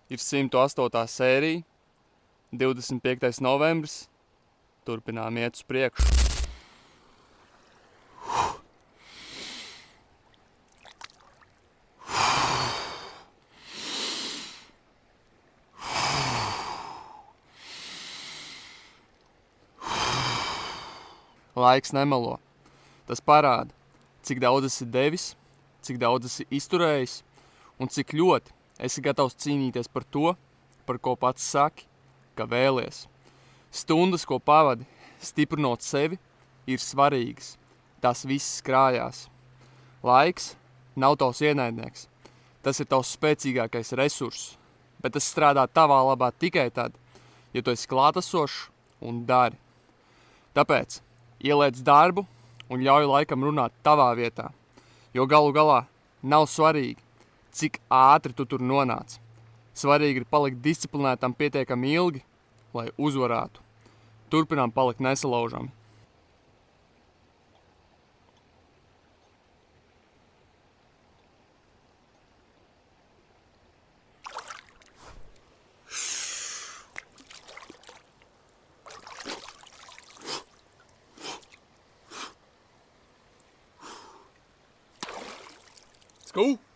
Ir 108. sērija, 25. novembris. Turpinām iet uz priekšu. Laiks nemelo. Tas parāda, cik daudz esi devis, cik daudz esi izturējis un cik ļoti esi gatavs cīnīties par to, par ko pats saki, ka vēlies. Stundas, ko pavadi, stiprinot sevi, ir svarīgas. Tas viss krājās. Laiks nav tavs ienaidnieks. Tas ir tavs spēcīgākais resurss, bet tas strādā tavā labā tikai tad, ja tu esi klātesošs un dari. Tāpēc ieliec darbu un ļauj laikam runāt tavā vietā, jo galu galā nav svarīgi, cik ātri tu tur nonāc. Svarīgi ir palikt disciplinētam pietiekami ilgi, lai uzvarētu. Turpinām palikt nesalaužami. Let's go!